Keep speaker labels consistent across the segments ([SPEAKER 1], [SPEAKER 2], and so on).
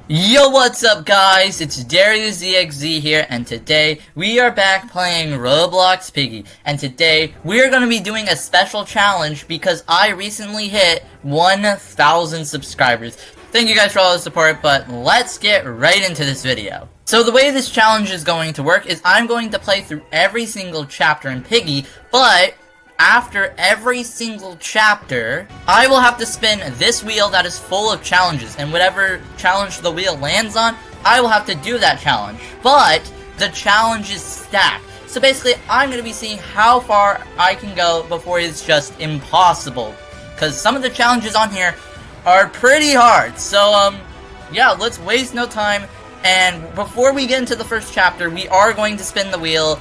[SPEAKER 1] Yo, what's up guys? It's DariusZXZ here, and today we are back playing Roblox Piggy. And today we are going to be doing a special challenge because I recently hit 1,000 subscribers. Thank you guys for all the support, but let's get right into this video. So the way this challenge is going to work is I'm going to play through every single chapter in Piggy, but after every single chapter, I will have to spin this wheel that is full of challenges, and whatever challenge the wheel lands on, I will have to do that challenge. But the challenges stack. So basically, I'm going to be seeing how far I can go before it's just impossible. Because some of the challenges on here are pretty hard. So, yeah, let's waste no time. And before we get into the first chapter, we are going to spin the wheel.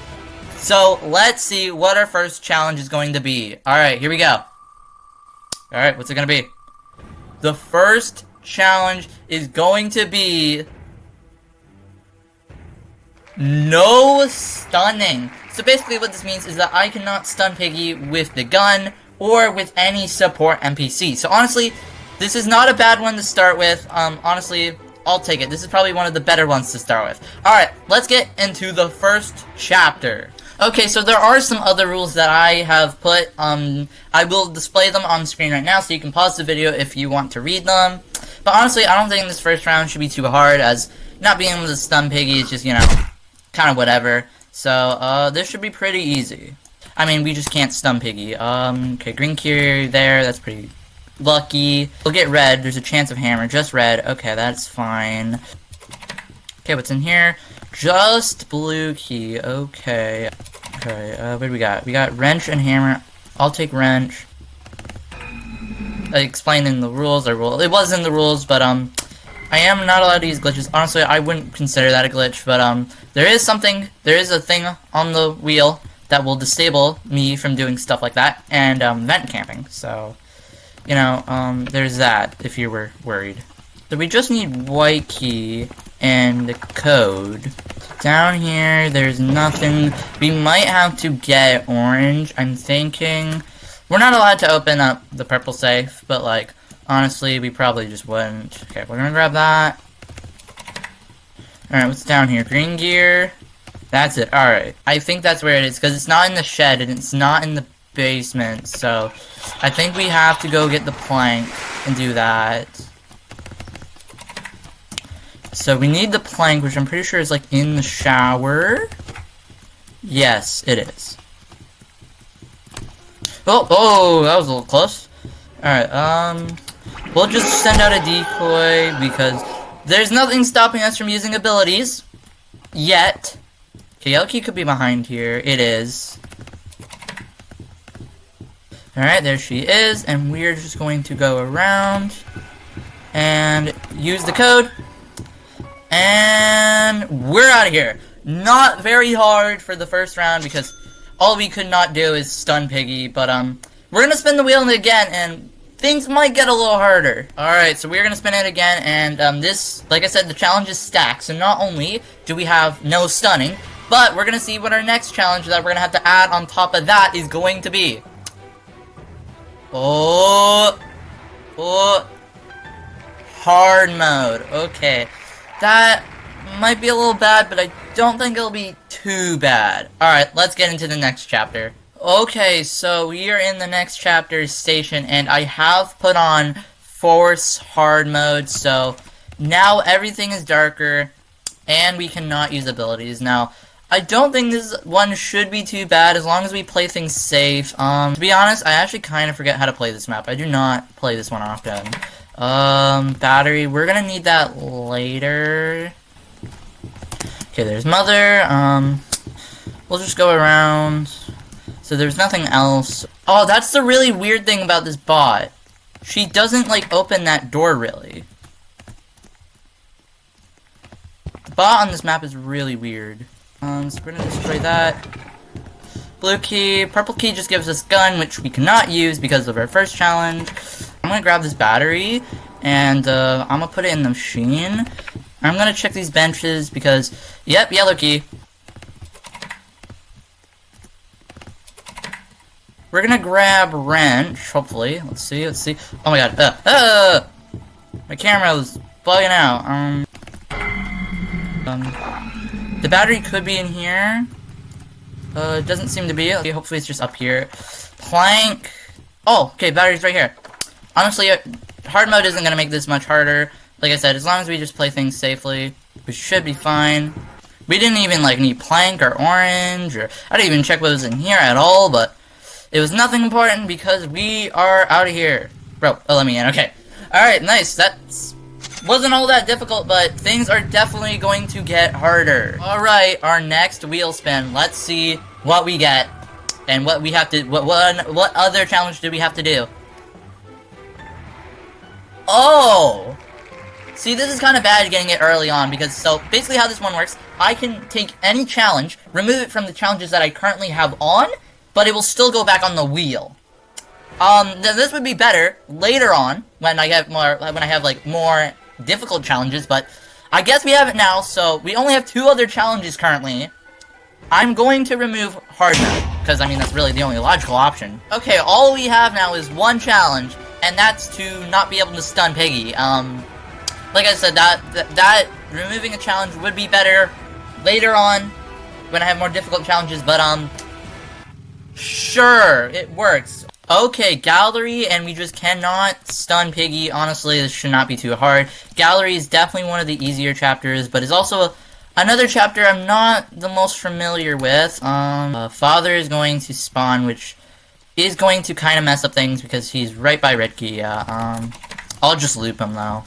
[SPEAKER 1] So, let's see what our first challenge is going to be. Alright, here we go. Alright, what's it gonna be? The first challenge is going to be no stunning. So basically what this means is that I cannot stun Piggy with the gun or with any support NPC. So honestly, this is not a bad one to start with. Honestly, I'll take it. This is probably one of the better ones to start with. Alright, let's get into the first chapter. Okay, so there are some other rules that I have put. I will display them on screen right now, so you can pause the video if you want to read them. But honestly, I don't think this first round should be too hard, as not being able to stun Piggy is just, you know, kind of whatever. So, this should be pretty easy. I mean, we just can't stun Piggy. Okay, green key there, that's pretty lucky. We'll get red, there's a chance of hammer, just red. Okay, that's fine. Okay, what's in here? Just blue key, okay. Okay, what do we got? We got wrench and hammer. I'll take wrench. I explained in the rules, or well, it was in the rules, but, I am not allowed to use glitches. Honestly, I wouldn't consider that a glitch, but, there is a thing on the wheel that will disable me from doing stuff like that, and, vent camping, so, you know, there's that, if you were worried. So we just need white key and the code. Down here, there's nothing. We might have to get orange, I'm thinking. We're not allowed to open up the purple safe, but, like, honestly, we probably just wouldn't. Okay, we're gonna grab that. Alright, what's down here? Green gear. That's it. Alright. I think that's where it is, because it's not in the shed, and it's not in the basement, so I think we have to go get the plank and do that. So we need the plank, which I'm pretty sure is like in the shower. Yes, it is. Oh, that was a little close. Alright, we'll just send out a decoy because there's nothing stopping us from using abilities. Yet. Okay, yellow key could be behind here. It is. Alright, there she is, and we're just going to go around and use the code. And we're out of here. Not very hard for the first round because all we could not do is stun Piggy. But we're gonna spin the wheel again, and things might get a little harder. All right, so we're gonna spin it again, and this, like I said, the challenge is stacked. So not only do we have no stunning, but we're gonna see what our next challenge that we're gonna have to add on top of that is going to be. Oh, hard mode. Okay. That might be a little bad, but I don't think it'll be too bad. Alright, let's get into the next chapter. Okay, so we are in the next chapter station, and I have put on force hard mode, so now everything is darker, and we cannot use abilities. Now, I don't think this one should be too bad, as long as we play things safe. To be honest, I actually kind of forget how to play this map. I do not play this one often. Battery, we're gonna need that later. Okay, there's mother, we'll just go around. So there's nothing else. Oh, that's the really weird thing about this bot. She doesn't, like, open that door, really. The bot on this map is really weird. So we're gonna destroy that. Blue key, purple key just gives us gun, which we cannot use because of our first challenge. I'm gonna grab this battery, and I'm gonna put it in the machine. I'm gonna check these benches because, yep, yellow key. We're gonna grab wrench, hopefully. Let's see. Oh my god, my camera was bugging out. The battery could be in here. It doesn't seem to be. Okay, hopefully it's just up here. Plank. Oh, okay, battery's right here. Honestly, hard mode isn't gonna make this much harder. Like I said, as long as we just play things safely, we should be fine. We didn't even, like, need plank or orange, or I didn't even check what was in here at all, but it was nothing important because we are out of here. Bro, let me in, okay. Alright, nice. That wasn't all that difficult, but things are definitely going to get harder. Alright, our next wheel spin. Let's see what we get. And what we have to, what other challenge do we have to do? Oh! See, this is kind of bad getting it early on, because, so, basically how this one works, I can take any challenge, remove it from the challenges that I currently have on, but it will still go back on the wheel. This would be better later on, when I have, like, more difficult challenges, but I guess we have it now, so we only have 2 other challenges currently. I'm going to remove hard mode, because, I mean, that's really the only logical option. Okay, all we have now is 1 challenge, and that's to not be able to stun Piggy. Like I said, that removing a challenge would be better later on when I have more difficult challenges, but sure, it works. Okay, gallery, and we just cannot stun Piggy. Honestly, this should not be too hard. Gallery is definitely one of the easier chapters, but it's also another chapter I'm not the most familiar with. Father is going to spawn, which is going to kind of mess up things because he's right by Redkey. Yeah, I'll just loop him though.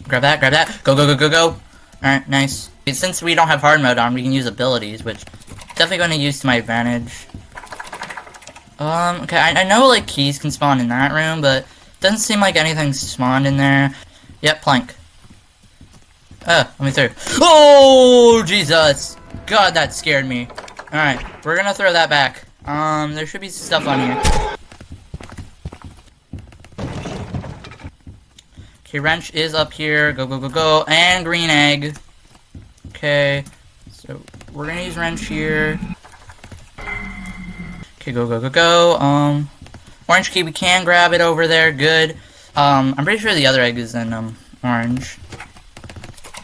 [SPEAKER 1] Grab that, grab that. Go, go, go, go, go. Alright, nice. Since we don't have hard mode on, we can use abilities, which definitely going to use to my advantage. Okay, I know, like, keys can spawn in that room, but doesn't seem like anything's spawned in there. Yep, plank. Let me through. Oh, Jesus! God, that scared me. Alright, we're gonna throw that back. There should be stuff on here. Okay, wrench is up here. Go, go, go, go. And green egg. Okay. So, we're gonna use wrench here. Okay, go, go, go, go. Orange key, we can grab it over there. Good. I'm pretty sure the other egg is in, orange.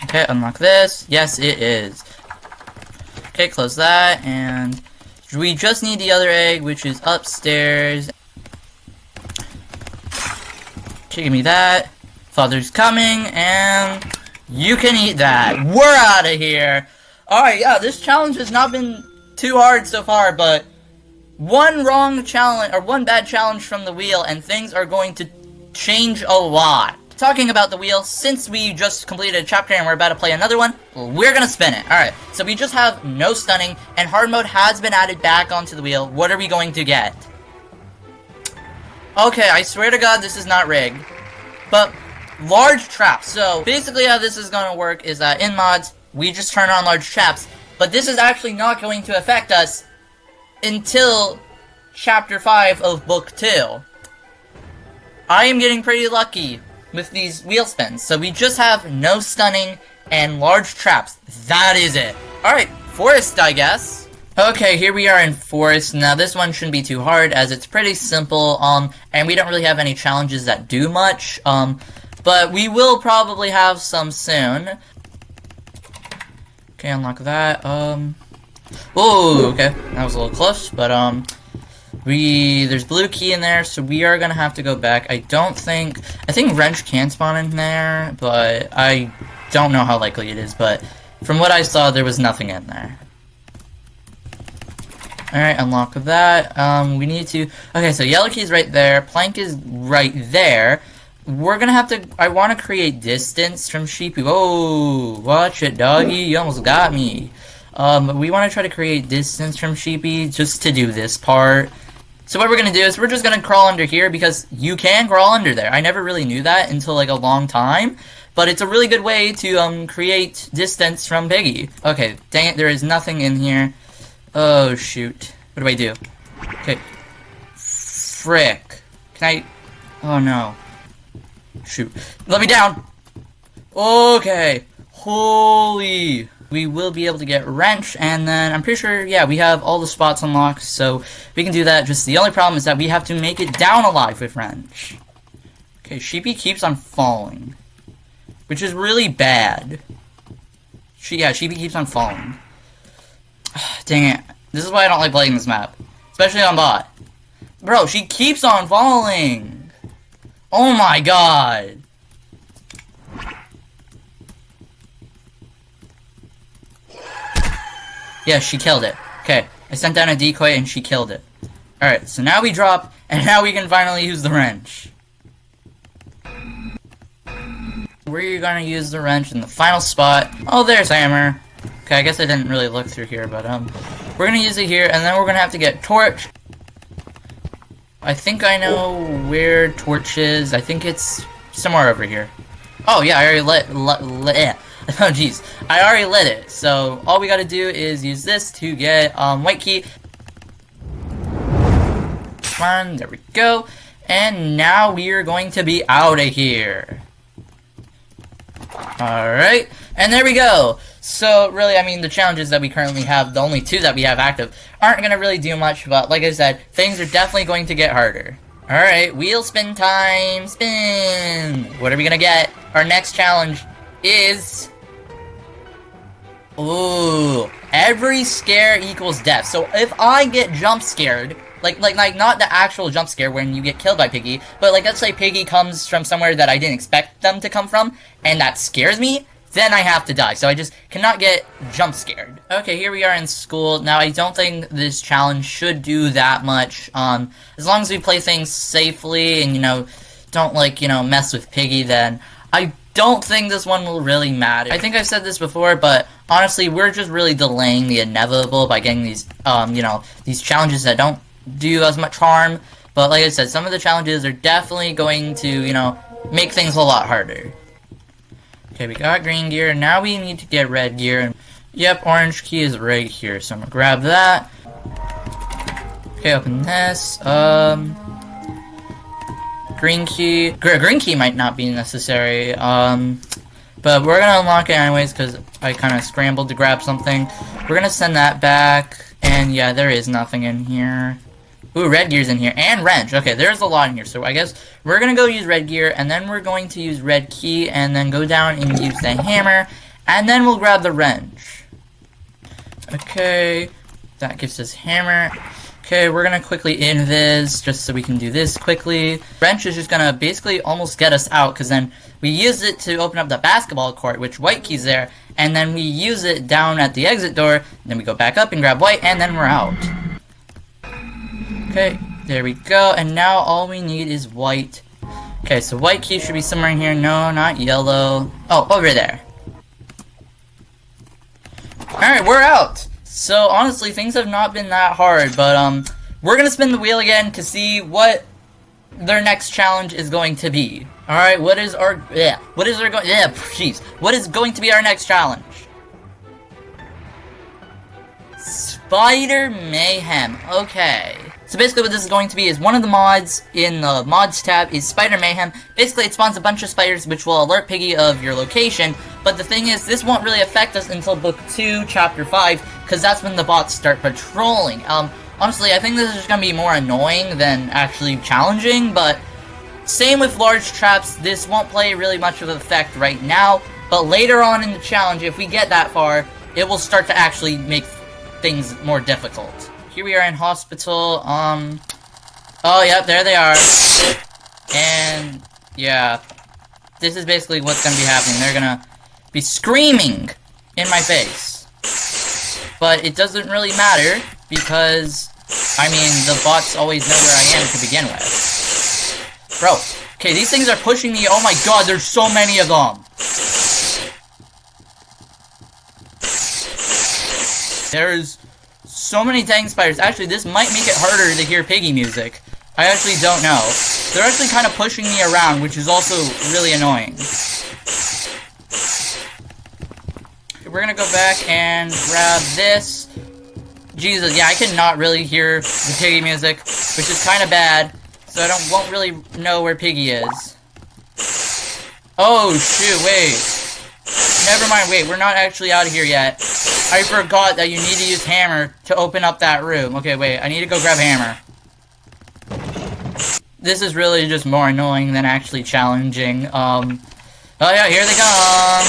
[SPEAKER 1] Okay, unlock this. Yes, it is. Okay, close that. And we just need the other egg, which is upstairs. Okay, give me that. Father's coming, and you can eat that. We're out of here. Alright, yeah, this challenge has not been too hard so far, but one wrong challenge, or one bad challenge from the wheel, and things are going to change a lot. Talking about the wheel, since we just completed a chapter and we're about to play another one, we're gonna spin it. Alright, so we just have no stunning, and hard mode has been added back onto the wheel. What are we going to get? Okay, I swear to God this is not rigged. But large traps. So basically how this is going to work is that in mods, we just turn on large traps. But this is actually not going to affect us until Chapter 5 of Book 2. I am getting pretty lucky with these wheel spins. So we just have no stunning and large traps. That is it. Alright, forest, I guess. Okay, here we are in forest. Now this one shouldn't be too hard as it's pretty simple, and we don't really have any challenges that do much, but we will probably have some soon. Okay, unlock that, oh, okay, that was a little close, but, there's blue key in there, so we are gonna have to go back. I think wrench can spawn in there, but I don't know how likely it is, but from what I saw, there was nothing in there. Alright, unlock that. We need to... Okay, so yellow key is right there. Plank is right there. We're gonna have to... I want to create distance from Sheepy. Whoa! Watch it, doggy. You almost got me. We want to try to create distance from Sheepy just to do this part. So what we're gonna do is we're just gonna crawl under here because you can crawl under there. I never really knew that until, like, a long time. But it's a really good way to, create distance from Piggy. Okay, dang it, there is nothing in here. Oh, shoot. What do I do? Okay. Frick. Can I... Oh, no. Shoot. Let me down! Okay. Holy... We will be able to get wrench, and then I'm pretty sure, yeah, we have all the spots unlocked, so we can do that. Just the only problem is that we have to make it down alive with wrench. Okay, Sheepy keeps on falling, which is really bad. She keeps on falling. Dang it. This is why I don't like playing this map. Especially on bot. Bro, she keeps on falling! Oh my god! Yeah, she killed it. Okay, I sent down a decoy and she killed it. Alright, so now we drop, and now we can finally use the wrench. We're gonna use the wrench in the final spot. Oh, there's hammer. Okay, I guess I didn't really look through here, but we're gonna use it here, and then we're gonna have to get torch. I think I know where torch is. I think it's somewhere over here. Oh yeah, I already lit oh jeez, I already lit it. So all we gotta do is use this to get white key. One, there we go. And now we are going to be out of here. Alright, and there we go. So, really, I mean, the challenges that we currently have, the only 2 that we have active, aren't going to really do much, but like I said, things are definitely going to get harder. Alright, wheel spin time, spin! What are we going to get? Our next challenge is... Ooh, every scare equals death. So, if I get jump scared... Like, not the actual jump scare when you get killed by Piggy, but, like, let's say Piggy comes from somewhere that I didn't expect them to come from, and that scares me, then I have to die. So I just cannot get jump scared. Okay, here we are in school. Now, I don't think this challenge should do that much. As long as we play things safely and, you know, don't, like, you know, mess with Piggy, then I don't think this one will really matter. I think I've said this before, but honestly, we're just really delaying the inevitable by getting these, you know, these challenges that don't do as much harm, but like I said, some of the challenges are definitely going to, you know, make things a lot harder. Okay, we got green gear, now we need to get red gear. Yep, orange key is right here, so I'm gonna grab that. Okay, open this. Green key. Green key might not be necessary, but we're gonna unlock it anyways, because I kind of scrambled to grab something. We're gonna send that back, and yeah, there is nothing in here. Ooh, red gear's in here, and wrench. Okay, there's a lot in here, so I guess we're gonna go use red gear, and then we're going to use red key, and then go down and use the hammer, and then we'll grab the wrench. Okay, that gives us hammer. Okay, we're gonna quickly invis, just so we can do this quickly. Wrench is just gonna basically almost get us out, because then we use it to open up the basketball court, which white key's there, and then we use it down at the exit door, then we go back up and grab white, and then we're out. Okay, there we go, and now all we need is white. Okay, so white key should be somewhere in here. No, not yellow. Oh, over there. Alright, we're out! So, honestly, things have not been that hard, but, we're gonna spin the wheel again to see what their next challenge is going to be. Alright, what is going to be our next challenge? Spider Mayhem. Okay. So basically what this is going to be is one of the mods in the mods tab is Spider Mayhem. Basically it spawns a bunch of spiders which will alert Piggy of your location, but the thing is this won't really affect us until book 2 chapter 5, because that's when the bots start patrolling. Honestly, I think this is just gonna be more annoying than actually challenging, but same with large traps, this won't play really much of an effect right now, but later on in the challenge, if we get that far, it will start to actually make things more difficult. Here we are in hospital, oh, yep, there they are. And, yeah, this is basically what's gonna be happening. They're gonna be screaming in my face. But it doesn't really matter, because, I mean, the bots always know where I am to begin with. Bro, okay, these things are pushing me, oh my god, there's so many of them! There's so many dang spiders. Actually, this might make it harder to hear Piggy music. I actually don't know. They're actually kind of pushing me around, which is also really annoying. We're gonna go back and grab this. Jesus, yeah, I cannot really hear the Piggy music, which is kind of bad, so I won't really know where Piggy is. Oh, shoot, wait. Never mind, wait, we're not actually out of here yet. I forgot that you need to use hammer to open up that room. Okay, wait, I need to go grab hammer. This is really just more annoying than actually challenging. Oh yeah, here they come!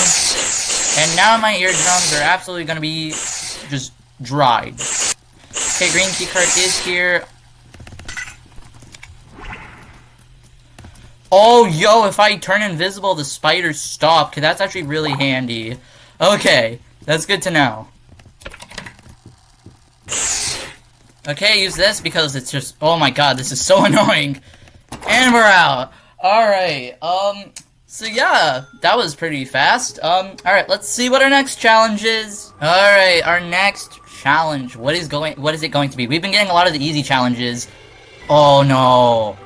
[SPEAKER 1] And And now my eardrums are absolutely gonna be just dried. Okay, green key card is here. Oh, yo, if I turn invisible, the spiders stop. Okay, that's actually really handy. Okay, that's good to know. Okay, use this because it's just... Oh my god, this is so annoying. And we're out. Alright, so yeah, that was pretty fast. Alright, let's see what our next challenge is. Alright, our next challenge. What is it going to be? We've been getting a lot of the easy challenges. Oh no.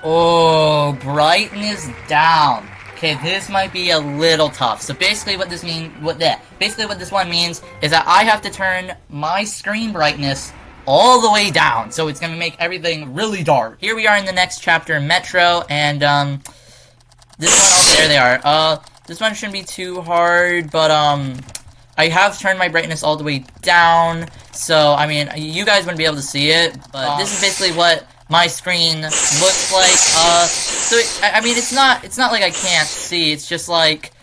[SPEAKER 1] Oh, brightness down. Okay, this might be a little tough. So basically what this one means is that I have to turn my screen brightness all the way down. So it's gonna make everything really dark. Here we are in the next chapter, Metro, and this one, oh, there they are. This one shouldn't be too hard, but I have turned my brightness all the way down. So, I mean, you guys wouldn't be able to see it, but this is basically what my screen looks like. I mean, it's not like I can't see, it's just like,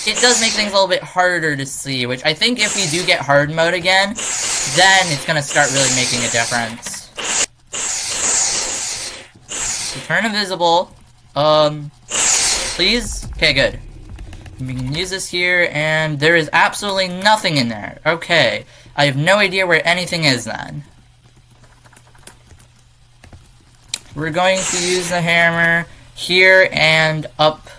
[SPEAKER 1] it does make things a little bit harder to see, which I think if we do get hard mode again, then it's gonna start really making a difference. So turn invisible. Please? Okay, good. We can use this here, and there is absolutely nothing in there. Okay. I have no idea where anything is then. We're going to use the hammer here and up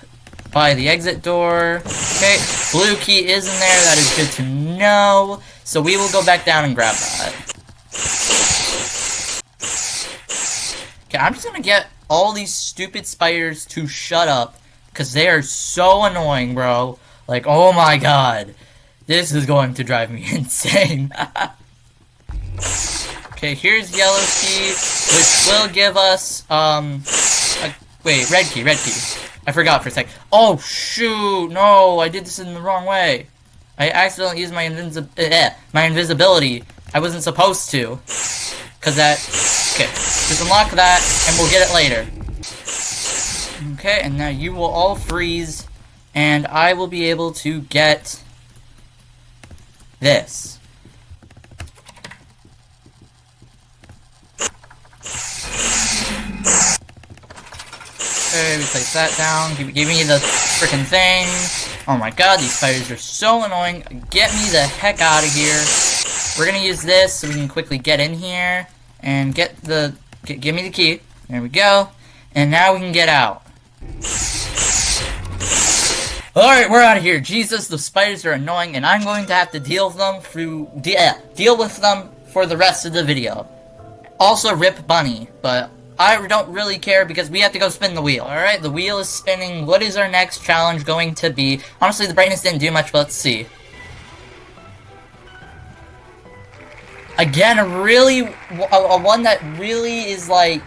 [SPEAKER 1] by the exit door. Okay, blue key is in there, that is good to know. So we will go back down and grab that. Okay, I'm just gonna get all these stupid spiders to shut up, because they are so annoying, bro. Like, oh my god. This is going to drive me insane. Okay, here's yellow key, which will give us, wait, red key. I forgot for a sec. Oh, shoot, no, I did this in the wrong way. I accidentally used my invisibility. I wasn't supposed to. Cause that, okay, just unlock that, and we'll get it later. Okay, and now you will all freeze, and I will be able to get this. Okay, we place that down. Give me the freaking thing. Oh my god, these spiders are so annoying. Get me the heck out of here. We're gonna use this so we can quickly get in here and get the... give me the key. There we go. And now we can get out. Alright, we're out of here. Jesus, the spiders are annoying, and I'm going to have to deal with them for the rest of the video. Also, rip Bunny, but I don't really care because we have to go spin the wheel. Alright, the wheel is spinning. What is our next challenge going to be? Honestly, the brightness didn't do much, but let's see. Again, a one that really is, like,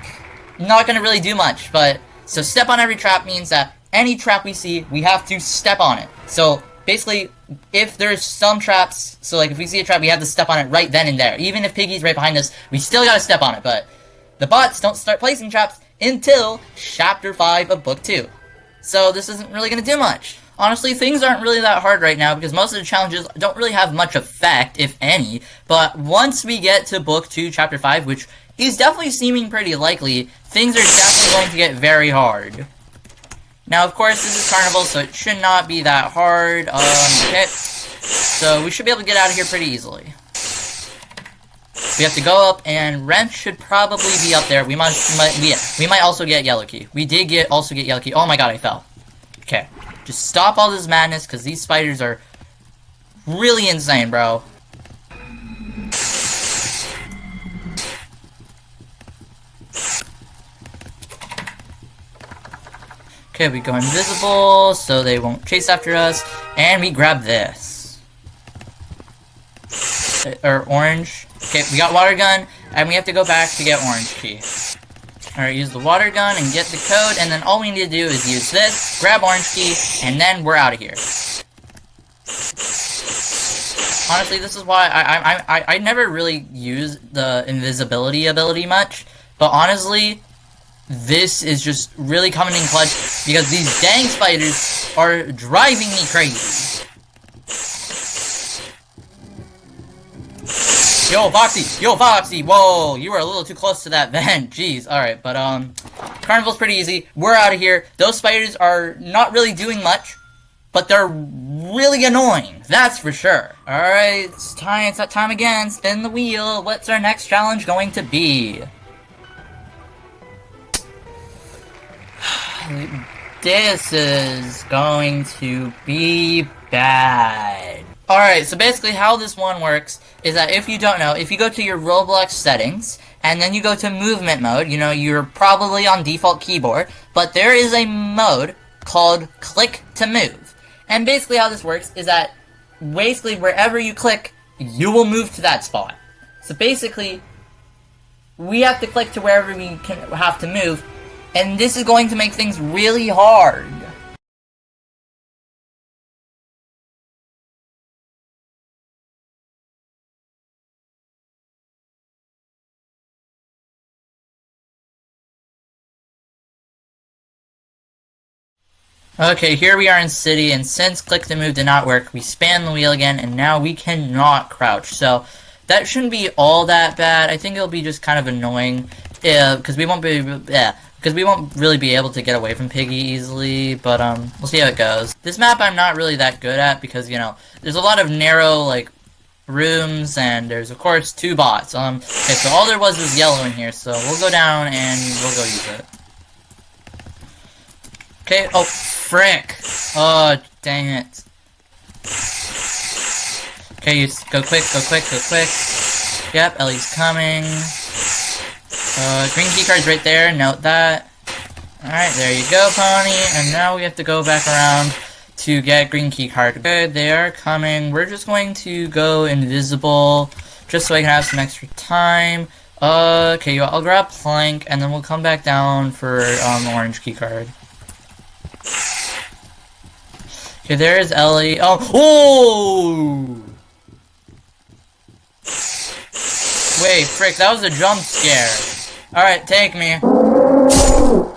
[SPEAKER 1] not gonna really do much, but... So step on every trap means that any trap we see, we have to step on it. So, basically, if there's some traps, so like if we see a trap, we have to step on it right then and there. Even if Piggy's right behind us, we still gotta step on it, but the bots don't start placing traps until Chapter 5 of Book 2. So this isn't really gonna do much. Honestly, things aren't really that hard right now because most of the challenges don't really have much effect, if any, but once we get to Book 2, Chapter 5, which is definitely seeming pretty likely, things are definitely going to get very hard. Now, of course, this is Carnival, so it should not be that hard. Okay. So we should be able to get out of here pretty easily. We have to go up, and Wrench should probably be up there. We might also get Yellow Key. We did also get Yellow Key. Oh my god, I fell. Okay. Just stop all this madness, because these spiders are really insane, bro. Okay, we go invisible, so they won't chase after us, and we grab this. Or orange. Okay, we got water gun, and we have to go back to get orange key. Alright, use the water gun and get the code, and then all we need to do is use this, grab orange key, and then we're out of here. Honestly, this is why I never really use the invisibility ability much, but honestly, this is just really coming in clutch because these dang spiders are driving me crazy. Yo, Foxy! Yo, Foxy! Whoa, you were a little too close to that vent. Jeez. Alright, but, Carnival's pretty easy. We're out of here. Those spiders are not really doing much, but they're really annoying. That's for sure. Alright, it's that time again. Spin the wheel. What's our next challenge going to be? This is going to be bad. Alright, so basically how this one works is that if you don't know, if you go to your Roblox settings, and then you go to movement mode, you know, you're probably on default keyboard, but there is a mode called click to move. And basically how this works is that, basically wherever you click, you will move to that spot. So basically, we have to click to wherever we have to move, and this is going to make things really hard. Okay, here we are in city, and since click to move did not work, we span the wheel again, and now we cannot crouch. So that shouldn't be all that bad. I think it'll be just kind of annoying, because we won't really be able to get away from Piggy easily. But we'll see how it goes. This map I'm not really that good at because, you know, there's a lot of narrow like rooms, and there's of course 2 bots. Okay, so all there was yellow in here, so we'll go down and we'll go use it. Okay, oh, frick! Oh, dang it. Okay, you go quick, go quick, go quick. Yep, Ellie's coming. Green keycard's right there, note that. Alright, there you go, Pony. And now we have to go back around to get green keycard. Good, they are coming. We're just going to go invisible, just so I can have some extra time. Okay, I'll grab plank, and then we'll come back down for, orange keycard. Okay, there's Ellie. Oh! Wait, frick, that was a jump scare. Alright, take me.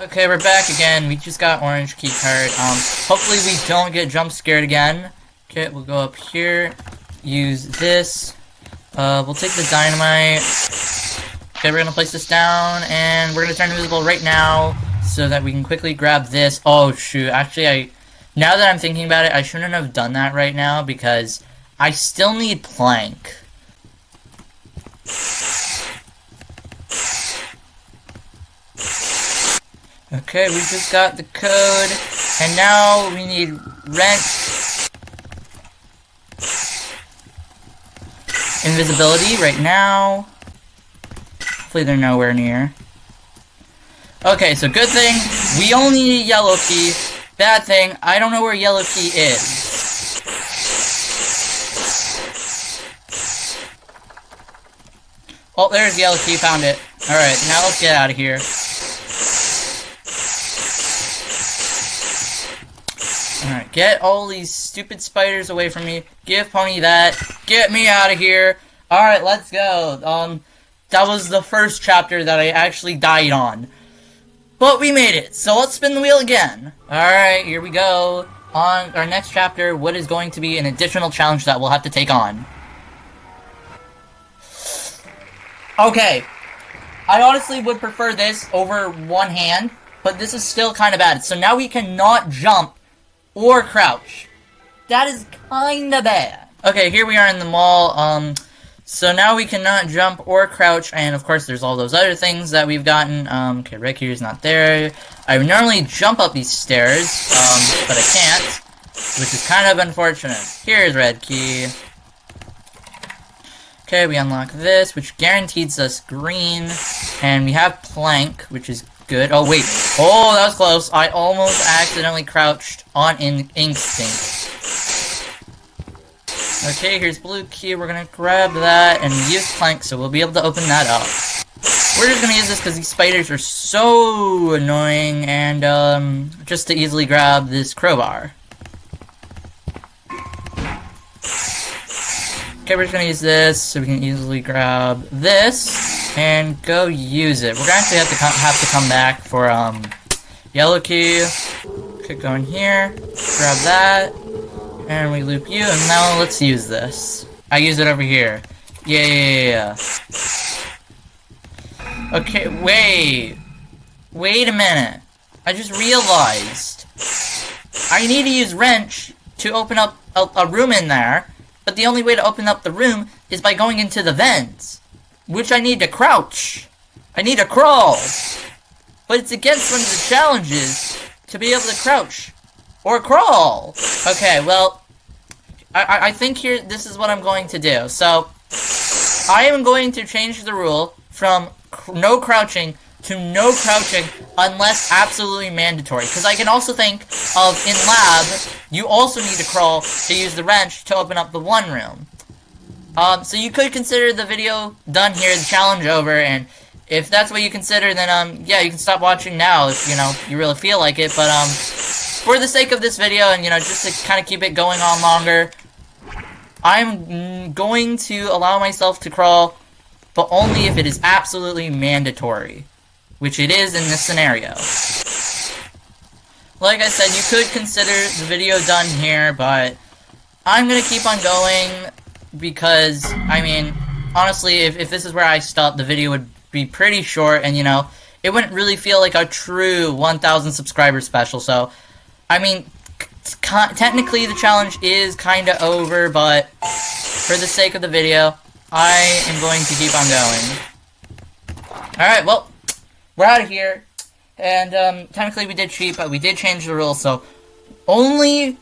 [SPEAKER 1] Okay, we're back again. We just got orange keycard. Hopefully we don't get jump scared again. Okay, we'll go up here. Use this. We'll take the dynamite. Okay, we're gonna place this down, and we're gonna turn invisible right now, so that we can quickly grab this. Oh, shoot. Actually, now that I'm thinking about it, I shouldn't have done that right now, because I still need plank. Okay, we just got the code, and now we need rent. Invisibility right now. Hopefully they're nowhere near. Okay, so good thing, we only need a yellow key. Bad thing, I don't know where yellow key is. Oh, there's yellow key, found it. Alright, now let's get out of here. Alright, get all these stupid spiders away from me. Give Pony that. Get me out of here. Alright, let's go. That was the first chapter that I actually died on. But we made it, so let's spin the wheel again. Alright, here we go. On our next chapter, what is going to be an additional challenge that we'll have to take on. Okay. I honestly would prefer this over one hand, but this is still kind of bad. So now we cannot jump or crouch. That is kinda bad. Okay, here we are in the mall. So now we cannot jump or crouch, and of course there's all those other things that we've gotten. Okay, Red Key is not there. I would normally jump up these stairs, but I can't, which is kind of unfortunate. Here's Red Key. Okay, we unlock this, which guarantees us green, and we have plank, which is good. Oh, wait. Oh, that was close. I almost accidentally crouched on instinct. Okay, here's blue key. We're gonna grab that and use plank, so we'll be able to open that up. We're just gonna use this because these spiders are so annoying, and just to easily grab this crowbar. Okay, we're just gonna use this so we can easily grab this and go use it. We're gonna actually have to come back for yellow key. Okay, go in here, grab that. And we loop you, and now let's use this. I use it over here. Yeah. Okay, wait a minute. I just realized I need to use wrench to open up a room in there, but the only way to open up the room is by going into the vents, which I need to crouch. I need to crawl. But it's against one of the challenges to be able to crouch or crawl. Okay, well, I think this is what I'm going to do. So, I am going to change the rule from no crouching to no crouching unless absolutely mandatory. Because I can also think of, in lab, you also need to crawl to use the wrench to open up the one room. So you could consider the video done here, the challenge over, and if that's what you consider, then, yeah, you can stop watching now if, you really feel like it, but, for the sake of this video, and, just to kind of keep it going on longer, I'm going to allow myself to crawl, but only if it is absolutely mandatory, which it is in this scenario. Like I said, you could consider the video done here, but I'm gonna keep on going, because, I mean, honestly, if this is where I stop, the video would be pretty short, and, it wouldn't really feel like a true 1,000 subscriber special, so, I mean, technically the challenge is kinda over, but for the sake of the video, I am going to keep on going. Alright, well, we're out of here, and, technically we did cheat, but we did change the rules, so, we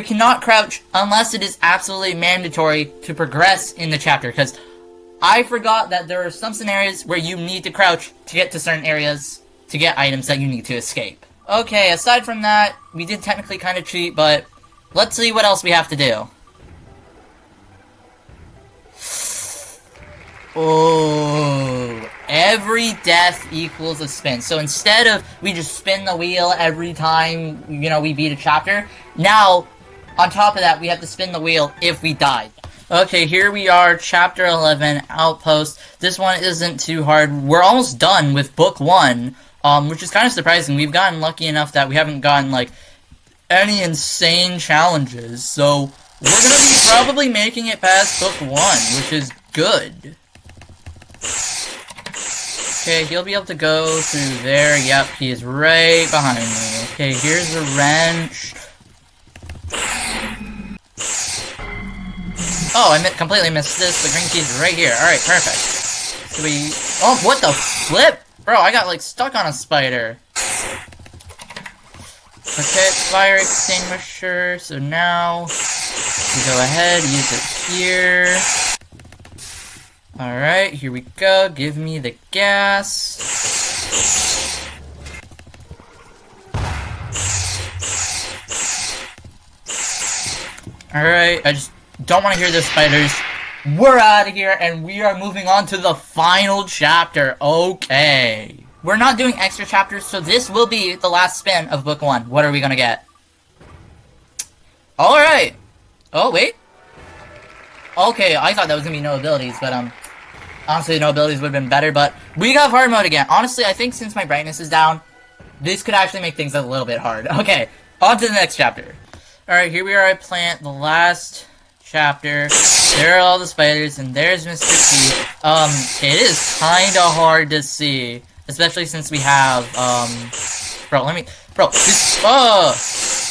[SPEAKER 1] cannot crouch unless it is absolutely mandatory to progress in the chapter, because I forgot that there are some scenarios where you need to crouch to get to certain areas to get items that you need to escape. Okay, aside from that, we did technically kind of cheat, but let's see what else we have to do. Oh, every death equals a spin. So instead of we just spin the wheel every time, we beat a chapter, now, on top of that, we have to spin the wheel if we die. Okay, here we are, Chapter 11, Outpost. This one isn't too hard. We're almost done with Book 1, which is kind of surprising. We've gotten lucky enough that we haven't gotten, any insane challenges. So, we're gonna be probably making it past Book 1, which is good. Okay, he'll be able to go through there. Yep, he is right behind me. Okay, here's the wrench. Oh, I completely missed this. The green key's right here. Alright, perfect. So oh, what the flip? Bro, I got, stuck on a spider. Okay, fire extinguisher. So now, we go ahead, use it here. Alright, here we go. Give me the gas. Alright, I just don't want to hear the spiders. We're out of here, and we are moving on to the final chapter. Okay. We're not doing extra chapters, so this will be the last spin of Book 1. What are we gonna get? Alright. Oh, wait. Okay, I thought that was gonna be no abilities, but, honestly, no abilities would have been better, but we got hard mode again. Honestly, I think since my brightness is down, this could actually make things a little bit hard. Okay, on to the next chapter. Alright, here we are at Plant, the last chapter. There are all the spiders, and there's Mr. T. It is kinda hard to see, especially since we have, bro,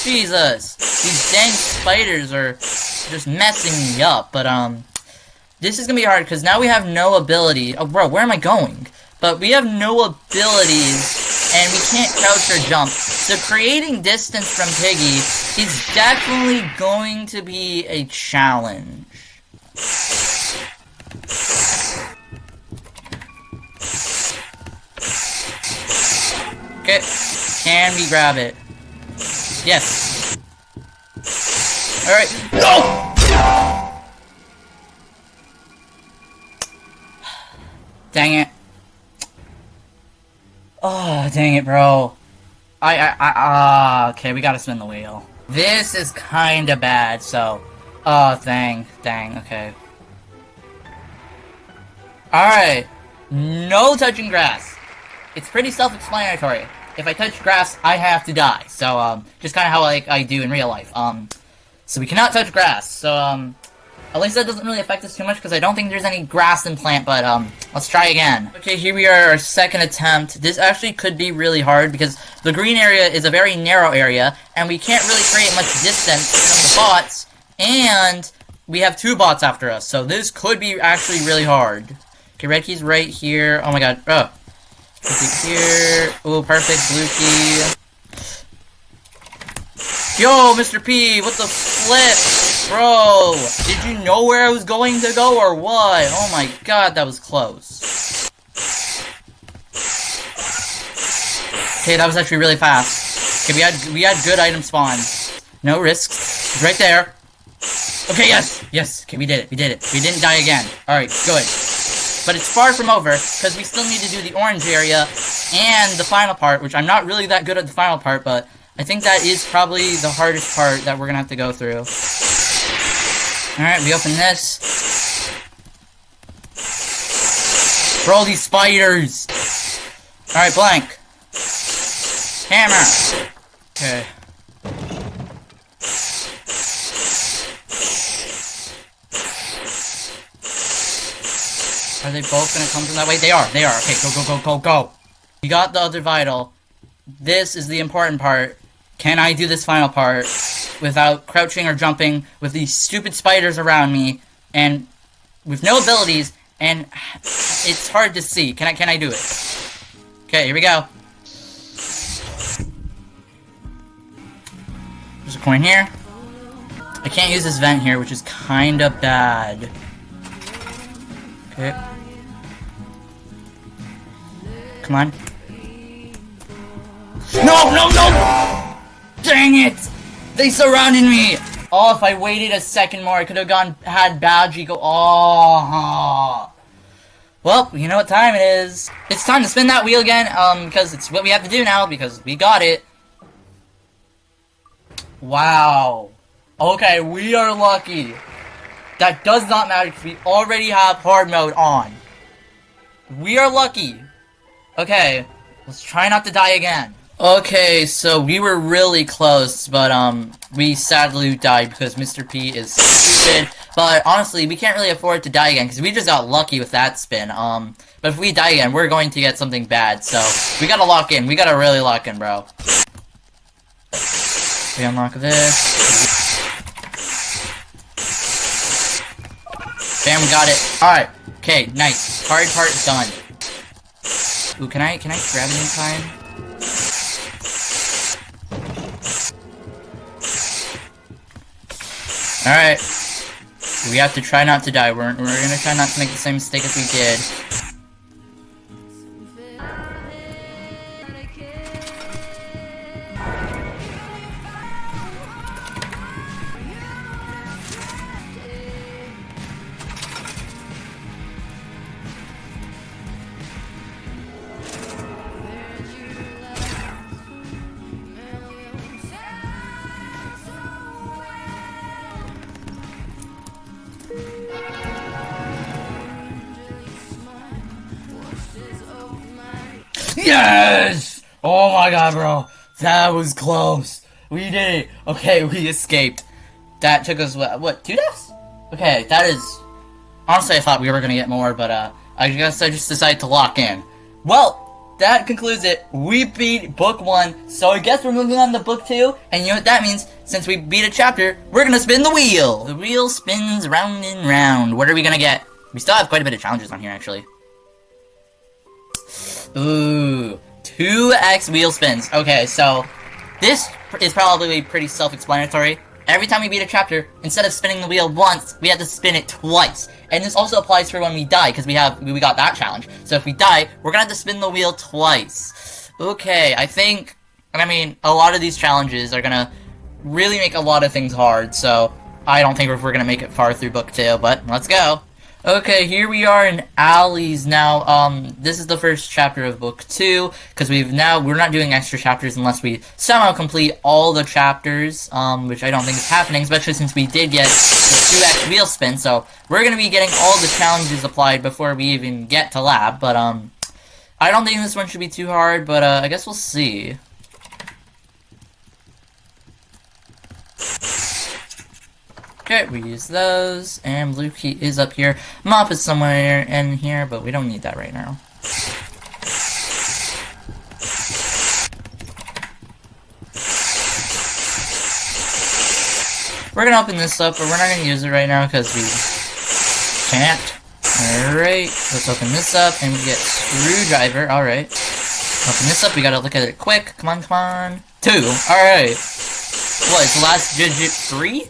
[SPEAKER 1] Jesus! These dang spiders are just messing me up, but, this is gonna be hard, because now we have no ability. Oh, bro, where am I going? But we have no abilities, and we can't crouch or jump. So creating distance from Piggy is definitely going to be a challenge. Okay, can we grab it? Yes. Alright. Oh! Dang it. Oh, dang it, bro. Okay, we gotta spin the wheel. This is kinda bad, so... Oh, dang, okay. Alright. No touching grass. It's pretty self-explanatory. If I touch grass, I have to die. So, just kinda how, I do in real life. So we cannot touch grass. So, At least that doesn't really affect us too much because I don't think there's any grass in plant, but let's try again. Okay, here we are, our second attempt. This actually could be really hard because the green area is a very narrow area and we can't really create much distance from the bots, and we have 2 bots after us, so this could be actually really hard. Okay, red key's right here. Oh my god. Oh. Blue key here. Oh, perfect. Blue key. Yo, Mr. P, what the flip? Bro, did you know where I was going to go or what? Oh my god, that was close. Okay, that was actually really fast. Okay, we had good item spawns. No risks. Right there. Okay, yes! Yes! Okay, we did it. We did it. We didn't die again. Alright, good. But it's far from over, because we still need to do the orange area and the final part, which I'm not really that good at the final part, but I think that is probably the hardest part that we're gonna have to go through. Alright, we open this. For all these spiders! Alright, blank. Hammer! Okay. Are they both gonna come from that way? They are. They are. Okay, go, go, go, go, go. We got the other vital. This is the important part. Can I do this final part without crouching or jumping with these stupid spiders around me and with no abilities, and it's hard to see. Can I do it? Okay, here we go. There's a coin here. I can't use this vent here, which is kinda bad. Okay. Come on. No, no, no! Dang it! They surrounded me! Oh, if I waited a second more, I could have had Badgie go. Oh. Well, you know what time it is. It's time to spin that wheel again, because it's what we have to do now, because we got it. Wow. Okay, we are lucky. That does not matter because we already have hard mode on. We are lucky. Okay, let's try not to die again. Okay, so we were really close, but we sadly died because Mr. P is stupid. But honestly, we can't really afford to die again because we just got lucky with that spin. But if we die again, we're going to get something bad. So we gotta lock in. We gotta really lock in, bro. We unlock this. Bam, we got it. Alright. Okay, nice. Hard part done. Ooh, can I grab it in time? Alright. We have to try not to die. We're gonna try not to make the same mistake as we did. Yes! Oh my god, bro. That was close. We did it. Okay, we escaped. That took us, what 2 deaths? Okay, that is... Honestly, I thought we were gonna get more, but, I guess I just decided to lock in. Well, that concludes it. We beat book 1, so I guess we're moving on to book 2, and you know what that means? Since we beat a chapter, we're gonna spin the wheel! The wheel spins round and round. What are we gonna get? We still have quite a bit of challenges on here, actually. Ooh, 2x wheel spins. Okay, so this is probably pretty self-explanatory. Every time we beat a chapter, instead of spinning the wheel once, we have to spin it twice. And this also applies for when we die, because we got that challenge. So if we die, we're gonna have to spin the wheel twice. Okay, I mean, a lot of these challenges are gonna really make a lot of things hard, so I don't think we're gonna make it far through book 2, but let's go. Okay, here we are in Alleys now. This is the first chapter of book 2, because we're not doing extra chapters unless we somehow complete all the chapters, which I don't think is happening, especially since we did get the 2x wheel spin, so we're gonna be getting all the challenges applied before we even get to lab, but, I don't think this one should be too hard, but, I guess we'll see. Okay, we use those, and blue key is up here. Mop is somewhere in here, but we don't need that right now. We're gonna open this up, but we're not gonna use it right now because we can't. Alright, let's open this up, and we get screwdriver. Alright. Open this up, we gotta look at it quick. Come on, come on. 2. Alright. What, is the last digit 3?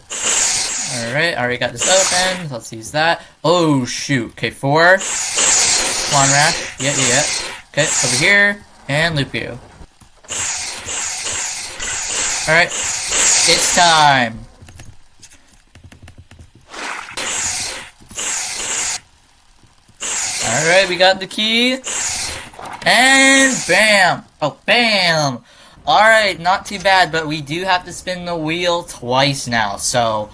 [SPEAKER 1] Alright, already got this open. Let's use that. Oh, shoot. Okay, 4. Come on, Rash. Yeah. Okay, over here. And loop you. Alright. It's time. Alright, we got the key. And bam! Oh, bam! Alright, not too bad, but we do have to spin the wheel twice now, so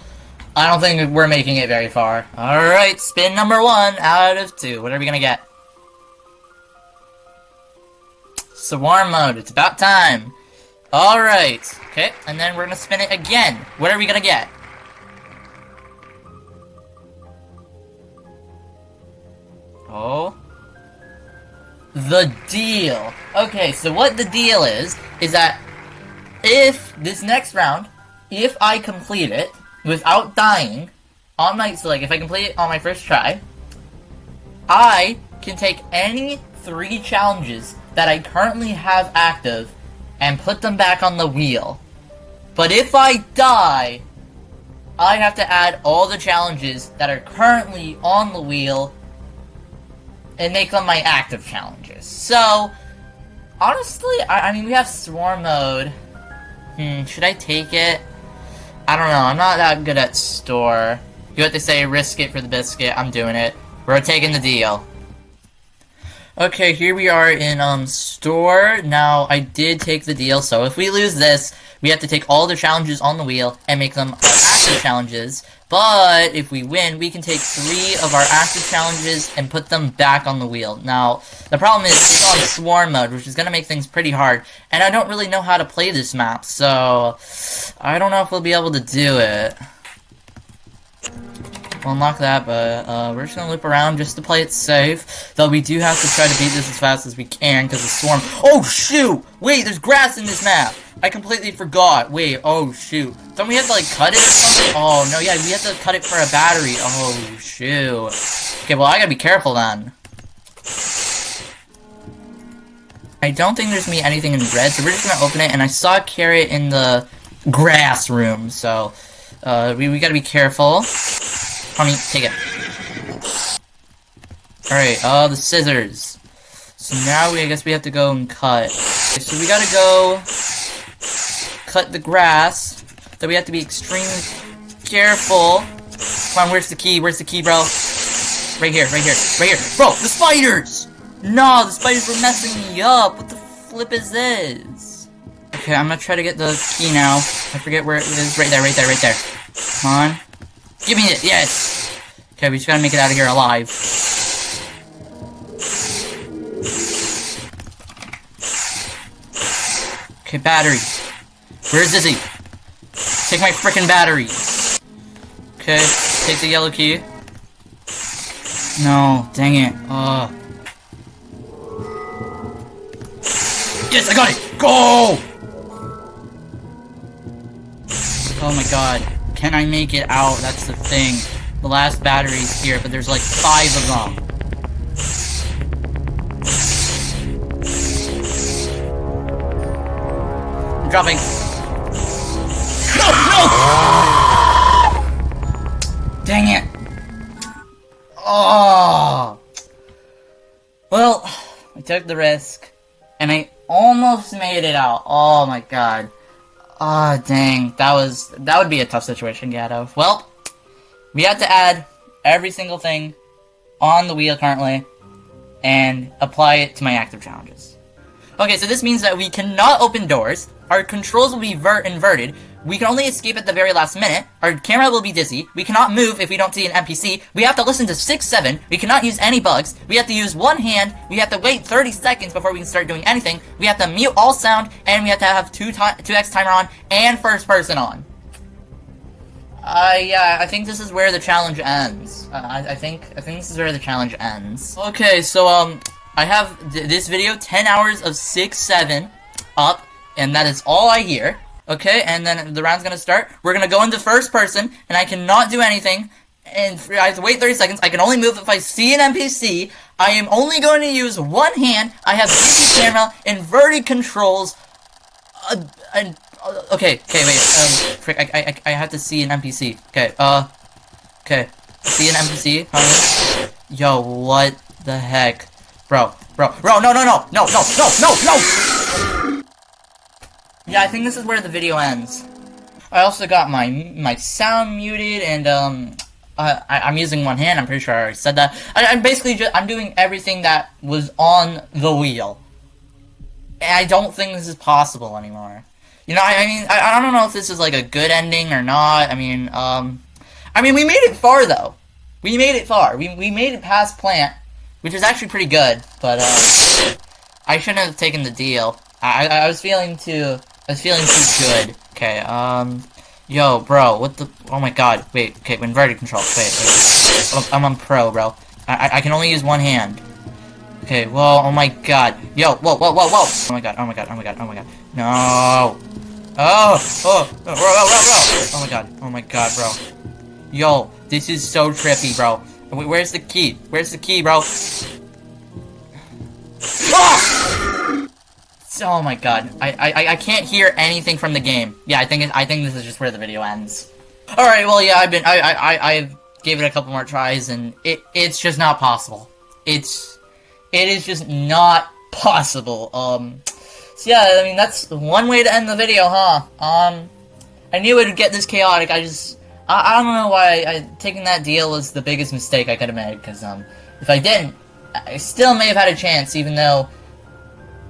[SPEAKER 1] I don't think we're making it very far. Alright, spin number 1 out of 2. What are we gonna get? Swarm mode, it's about time. Alright, okay, and then we're gonna spin it again. What are we gonna get? Oh. The deal. Okay, so what the deal is that if this next round, if I complete it without dying on my, so like if I complete it on my first try, I can take any 3 challenges that I currently have active and put them back on the wheel. But if I die, I have to add all the challenges that are currently on the wheel and make them my active challenges. So, honestly, I mean, we have Swarm mode. Should I take it? I don't know, I'm not that good at store. You have to say, risk it for the biscuit. I'm doing it. We're taking the deal. Okay, here we are in, store. Now, I did take the deal, so if we lose this, we have to take all the challenges on the wheel and make them our active challenges. But if we win, we can take 3 of our active challenges and put them back on the wheel. Now, the problem is it's on Swarm mode, which is going to make things pretty hard. And I don't really know how to play this map, so I don't know if we'll be able to do it. We'll unlock that, but we're just going to loop around just to play it safe. Though we do have to try to beat this as fast as we can because the Swarm... Oh, shoot! Wait, there's grass in this map! I completely forgot. Wait, oh shoot. Don't we have to like cut it or something? Oh no, yeah, we have to cut it for a battery. Oh shoot. Okay, well I gotta be careful then. I don't think there's gonna be anything in red, so we're just gonna open it, and I saw a carrot in the grass room, so we gotta be careful. Honey, take it. Alright, the scissors. So now I guess we have to go and cut. Okay, so we gotta go cut the grass, so we have to be extremely careful. Come on, where's the key? Where's the key, bro? Right here. Bro, the spiders! No, the spiders were messing me up. What the flip is this? Okay, I'm gonna try to get the key now. I forget where it is. Right there. Come on. Give me it, yes! Okay, we just gotta make it out of here alive. Okay, battery. Where is Dizzy? Take my frickin' battery. Okay, take the yellow key. No, dang it. Yes, I got it! Go! Oh my god. Can I make it out? That's the thing. The last battery's here, but there's like 5 of them. I'm dropping. No! Dang it! Oh! Well, I took the risk, and I almost made it out. Oh my god. Ah, dang. That would be a tough situation to get out of. Well, we have to add every single thing on the wheel currently, and apply it to my active challenges. Okay, so this means that we cannot open doors, our controls will be inverted, we can only escape at the very last minute, our camera will be dizzy, we cannot move if we don't see an NPC, we have to listen to 6-7, we cannot use any bugs, we have to use one hand, we have to wait 30 seconds before we can start doing anything, we have to mute all sound, and we have to have 2x timer on, and first person on. Yeah, I think this is where the challenge ends. I think this is where the challenge ends. Okay, so, I have this video, 10 hours of 6-7 up, and that is all I hear. Okay, and then the round's gonna start. We're gonna go into first person, and I cannot do anything, and I have to wait 30 seconds. I can only move if I see an NPC. I am only going to use one hand. I have the camera, inverted controls, okay, wait, frick, I have to see an NPC. Okay, okay, see an NPC, honey? Yo, what the heck? Bro, no! Yeah, I think this is where the video ends. I also got my sound muted, and, I'm using one hand, I'm pretty sure I already said that. I'm basically I'm doing everything that was on the wheel. And I don't think this is possible anymore. You know, I mean, I don't know if this is, like, a good ending or not. I mean, we made it far, though. We made it far. We made it past plant, which is actually pretty good, but, I shouldn't have taken the deal. I was feeling too good. Okay, yo, bro, what the, oh my god, wait, okay, inverted control, wait. I'm on pro, bro. I can only use one hand. Okay, whoa, oh my god. Yo, whoa. Oh my god. No. Bro. Oh my god, bro. Yo, this is so trippy, bro. Where's the key? Bro? Ah! Oh my god. I can't hear anything from the game. Yeah, I think this is just where the video ends. Alright, well, yeah, I gave it a couple more tries, and it's just not possible. It is just not possible. So yeah, I mean, that's one way to end the video, huh? I knew it would get this chaotic. I don't know why taking that deal was the biggest mistake I could have made, because, if I didn't, I still may have had a chance, even though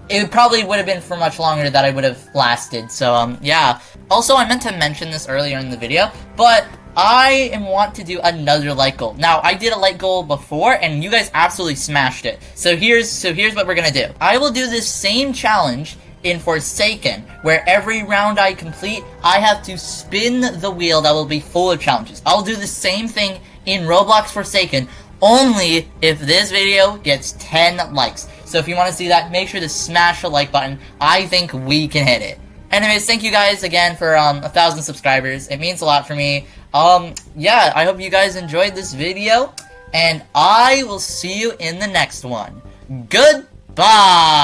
[SPEAKER 1] it probably would have been for much longer that I would have lasted, so, yeah. Also, I meant to mention this earlier in the video, but I want to do another light goal. Now, I did a light goal before, and you guys absolutely smashed it. So here's what we're gonna do. I will do this same challenge in Forsaken, where every round I complete, I have to spin the wheel that will be full of challenges. I'll do the same thing in Roblox Forsaken, only if this video gets 10 likes. So if you want to see that, make sure to smash the like button. I think we can hit it. Anyways, thank you guys again for 1,000 subscribers. It means a lot for me. Yeah, I hope you guys enjoyed this video, and I will see you in the next one. Goodbye!